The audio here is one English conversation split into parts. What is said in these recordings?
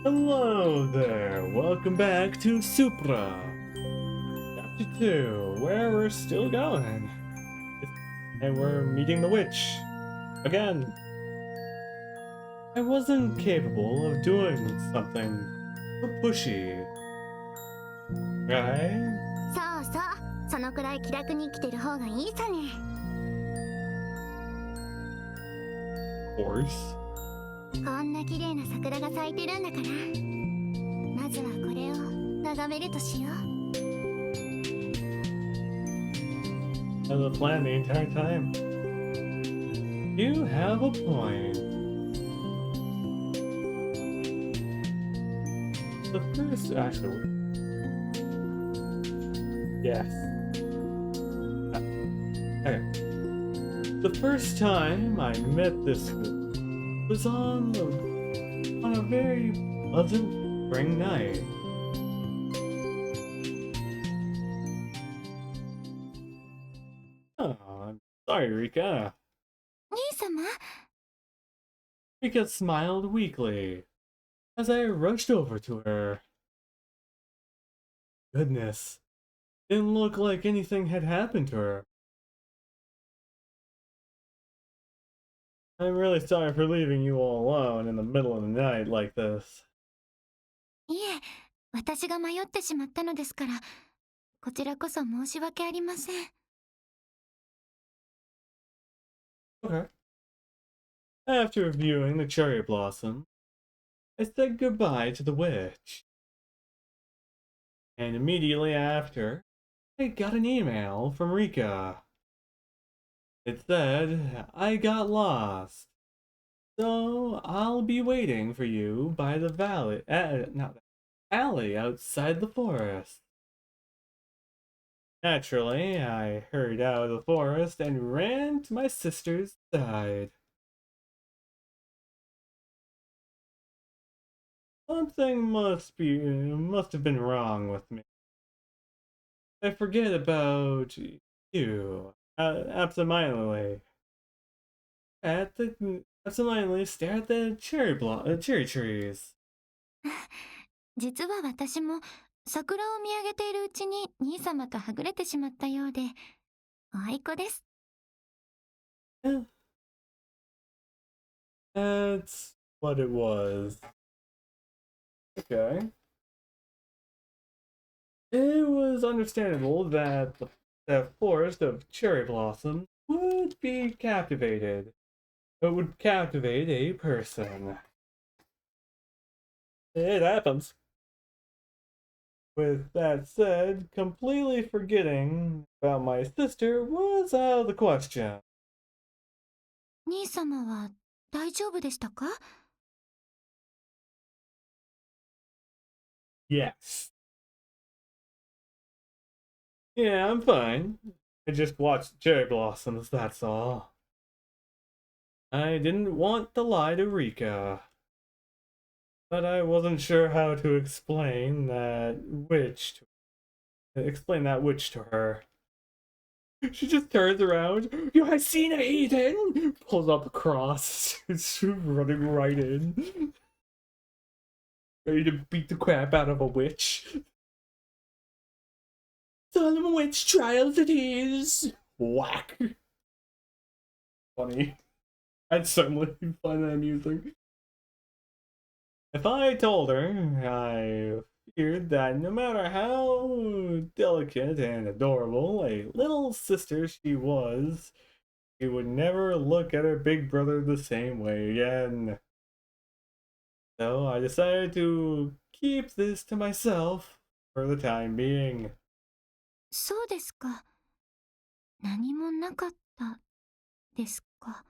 Hello there, welcome back to Supra, Chapter 2, where we're still going. And we're meeting the witch. Again. I wasn't capable of doing something so pushy. Right? そうそう、そのくらい気楽に生きてる方がいいさね。Of course. こんな綺麗な桜が咲いてるんだから、まずはこれを眺めるとしよう。That was the plan the entire time. You have a point. The first, actually, yes. Okay. The first time I met this group was on a very pleasant spring night. Oh, I'm sorry, Rika. 兄様、Rika smiled weakly as I rushed over to her. Goodness, didn't look like anything had happened to her. I'm really sorry for leaving you all alone in the middle of the night like this. いえ、私が迷ってしまったのですから、こちらこそ申し訳ありません。Okay. After viewing the cherry blossom, I said goodbye to the witch. And immediately after, I got an email from Rika. It said I got lost, so I'll be waiting for you by the alley outside the forest. Naturally, I hurried out of the forest and ran to my sister's side. Something must have been wrong with me. I forget about you. Absentmindedly stare at the cherry trees. 実は私も桜を見上げているうちに兄様とはぐれてしまったようで、おあいこです。Yeah, that's what it was. Okay. It was understandable that the forest of cherry blossoms would be captivated. It would captivate a person. It happens. With that said, completely forgetting about my sister was out of the question. 兄様は大丈夫でしたか？ Yes. Yeah, I'm fine. I just watched cherry blossoms, that's all. I didn't want to lie to Rika, but I wasn't sure how to explain that witch to her. She just turns around. You have seen a heathen? Pulls up a cross. It's running right in. Ready to beat the crap out of a witch. Solemn witch trials it is. Whack. Funny. I'd certainly find that amusing. If I told her, I feared that no matter how delicate and adorable a little sister she was, she would never look at her big brother the same way again. So I decided to keep this to myself for the time being. そうですか。何もなかったですか。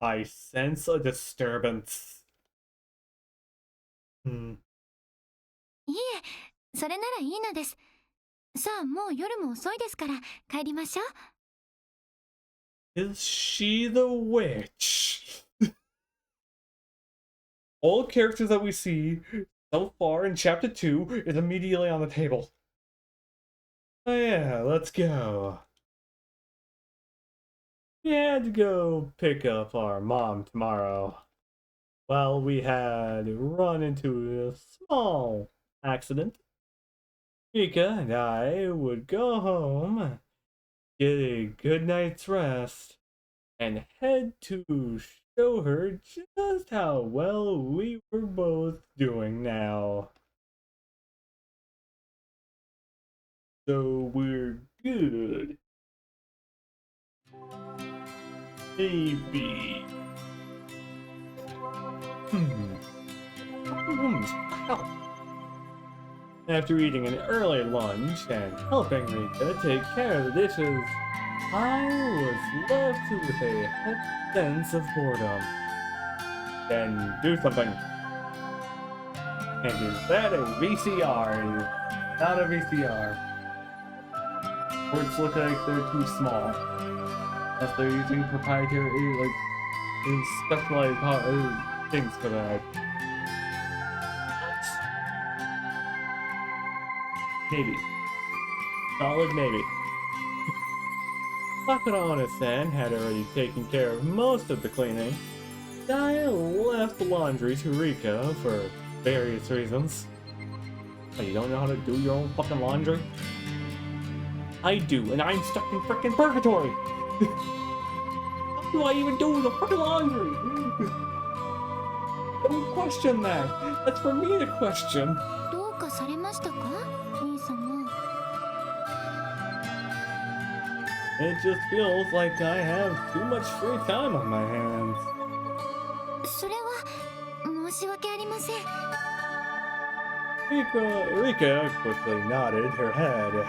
I sense a disturbance. いえ、それならいいのです。さあ、もう夜も遅いですから帰りましょう。Is she the witch? All characters that we see so far in chapter 2 is immediately on the table. Oh yeah, let's go. We had to go pick up our mom tomorrow. Well, we had run into a small accident. Rika and I would go home, get a good night's rest, and head to show her just how well we were both doing now. So we're good. Maybe. Hmm. Help. After eating an early lunch and helping Rika take care of the dishes, I was left with a heavy sense of boredom. Then do something. And is that a VCR? Not a VCR. Words look like they're too small. Unless they're using proprietary, like, specialized things for that. Maybe. Solid maybe. Takara-san had already taken care of most of the cleaning. I left the laundry to Rika for various reasons. Oh, you don't know how to do your own fucking laundry? I do, and I'm stuck in frickin' purgatory! How do I even do the frickin' laundry? Don't question that! That's for me to question! どうかされましたか、兄様。It just feels like I have too much free time on my hands. それは申し訳ありません。Rika quickly nodded her head.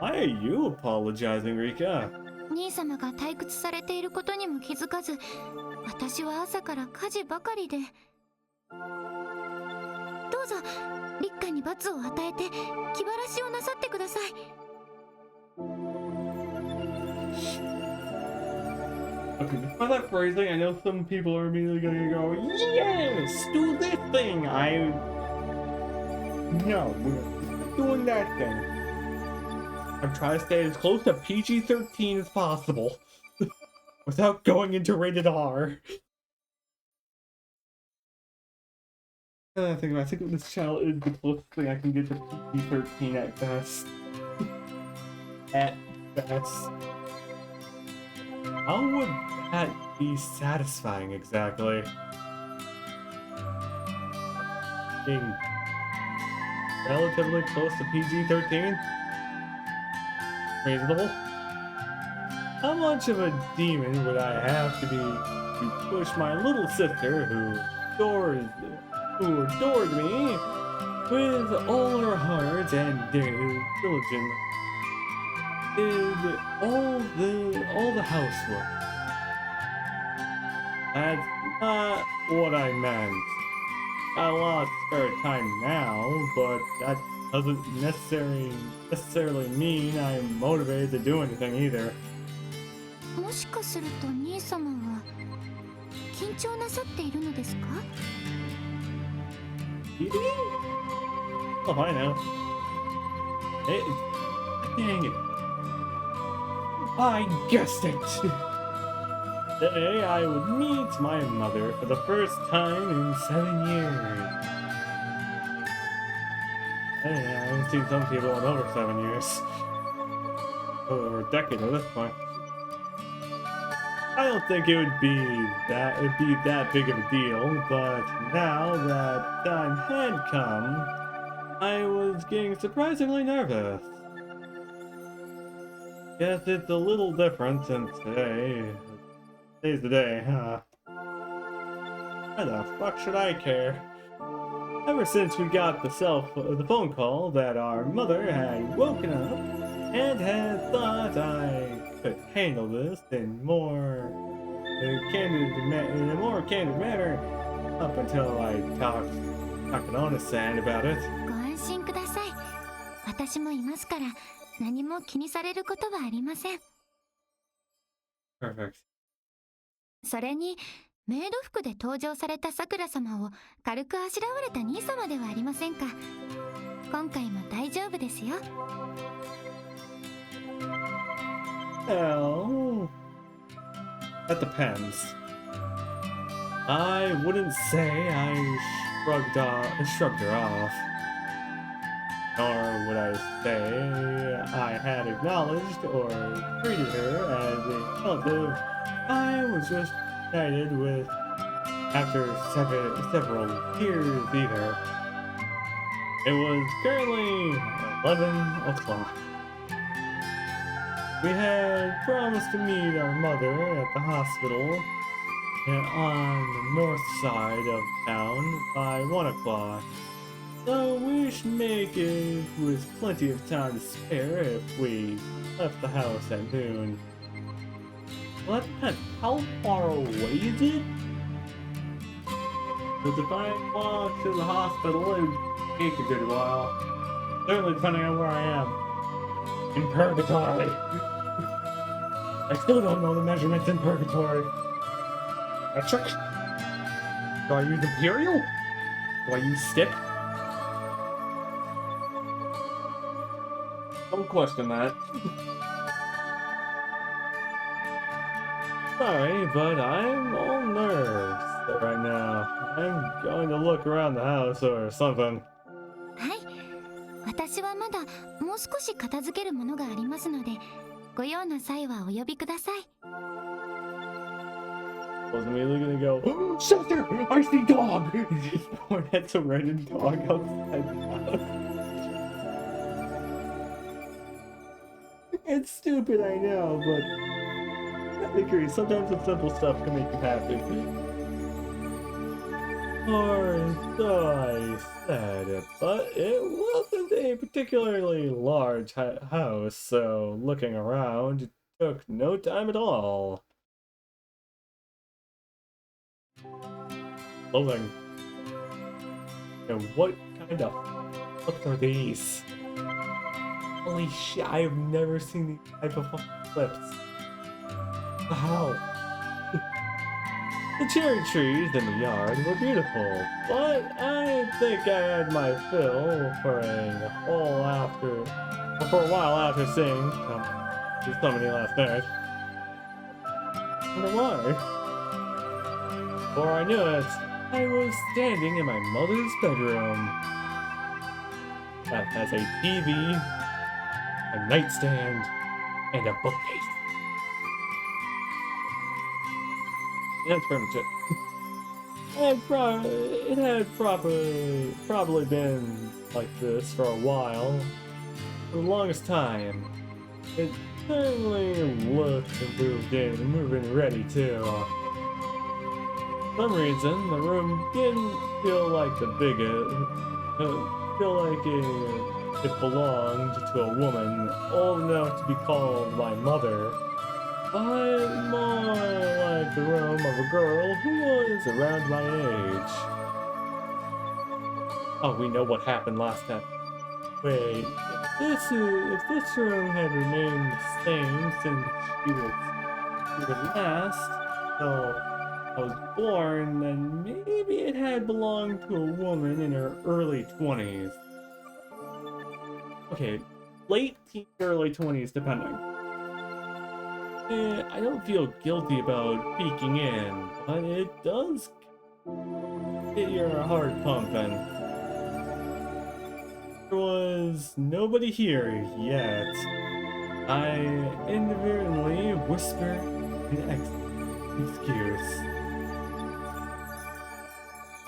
Why are you apologizing, Rika? 兄様が退屈されていることにも気づかず、私は朝から家事ばかりで。どうぞ立花に罰を与えて気晴らしをなさってください。Okay, by that phrasing, I know some people are immediately gonna go, yes, do this thing. No, we're not doing that thing. I'm trying to stay as close to PG-13 as possible without going into rated R. I think this channel is the closest thing I can get to PG-13 at best. At best. How would that be satisfying exactly? Being relatively close to PG-13? Reasonable? How much of a demon would I have to be to push my little sister who adored me with all her heart and diligently did all the housework? That's not what I meant. Got a lot of spare time now, but that doesn't necessarily mean I'm motivated to do anything either. もしかすると兄様は緊張なさっているのですか？ Oh, I know. Dang it. I guessed it! Today I would meet my mother for the first time in 7 years. Hey, I haven't seen some people in over 7 years. Or a decade at this point. I don't think it'd be that big of a deal, but now that time had come, I was getting surprisingly nervous. Guess it's a little different since today's the day, huh? Why the fuck should I care? Ever since we got the phone call that our mother had woken up and had thought I could handle this in a more candid manner, up until I talked to Ona-san about it. ご安心ください。私もいますから何も気にされることはありません。 Perfect. それにメイド服で登場されたさくら様を軽くあしらわれた兄様ではありませんか。今回も大丈夫ですよ。 Well, That depends. I wouldn't say I shrugged her off. Nor would I say I had acknowledged or treated her as a relative. I was just united with after several years either. It was currently 11 o'clock. We had promised to meet our mother at the hospital on the north side of town by 1 o'clock. So we should make it with plenty of time to spare if we left the house at noon. Well, that depends. How far away is it? Because if I walk to the hospital, it would take a good while. Certainly depending on where I am. In purgatory. I still don't know the measurements in purgatory. Metric? Do I use imperial? Do I use stick? Don't question that. Sorry, but I'm all nerves right now. I'm going to look around the house or something. はい、私はまだもう少し片付けるものがありますので、ご用の際はお呼びください。I was immediately gonna go, oh, shelter! I see dog! Just point at some random dog outside the house. It's stupid, I know, but I agree. Sometimes the simple stuff can make you happy. Or so I said, but it wasn't a particularly large house, so looking around took no time at all. Clothing. And what kind of looks are these? Holy shit, I've never seen these type of clips. Wow. The cherry trees in the yard were beautiful, but I think I had my fill for a while after seeing so many last night. I wonder why. Before I knew it, I was standing in my mother's bedroom. That has a TV, a nightstand, and a bookcase. That's pretty much it. It had probably been like this for a while, for the longest time. It certainly looked moving ready too. For some reason, the room didn't feel like it belonged to a woman old enough to be called my mother, but more like the room of a girl who was around my age. Oh, we know what happened last time. Wait, if this room had remained the same since she was here last, so I was born, then maybe it had belonged to a woman in her early 20s. Okay, late teens, early 20s, depending. I don't feel guilty about peeking in, but it does get your heart pumping. There was nobody here yet. I inadvertently whispered an excuse.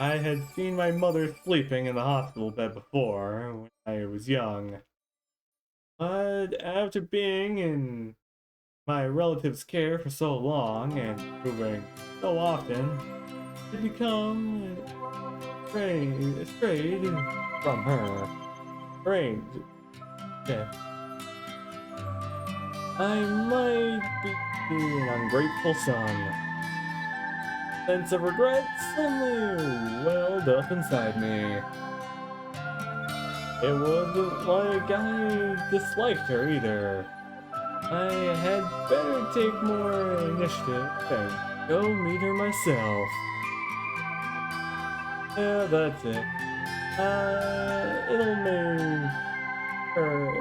I had seen my mother sleeping in the hospital bed before, when I was young. But after being in my relative's care for so long, and moving so often, it become strayed from her. Strange. Yeah. I might be an ungrateful son. Sense of regret suddenly welled up inside me. It wasn't like I disliked her either. I had better take more initiative and go meet her myself. Yeah, that's it. It'll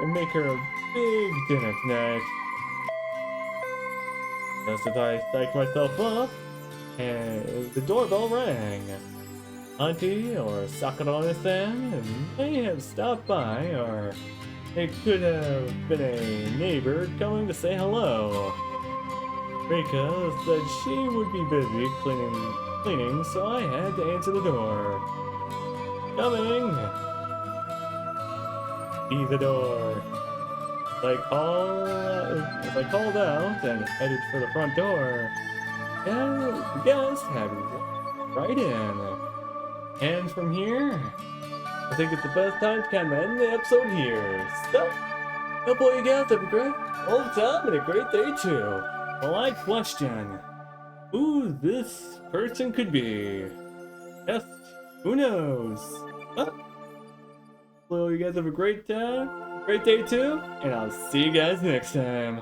make her a big dinner tonight. Just as I psyched myself up, and the doorbell rang. Auntie or Sakurane-san may have stopped by, or it could have been a neighbor coming to say hello. Rika said she would be busy cleaning, so I had to answer the door. Coming! See the door. As I called out and headed for the front door, the guest had walked right in. And from here, I think it's the best time to kind of end the episode here. So, hope all you guys have a great all the time and a great day too. Well, I question who this person could be. Yes, who knows? Huh? Well, you guys have a great time, great day too, and I'll see you guys next time.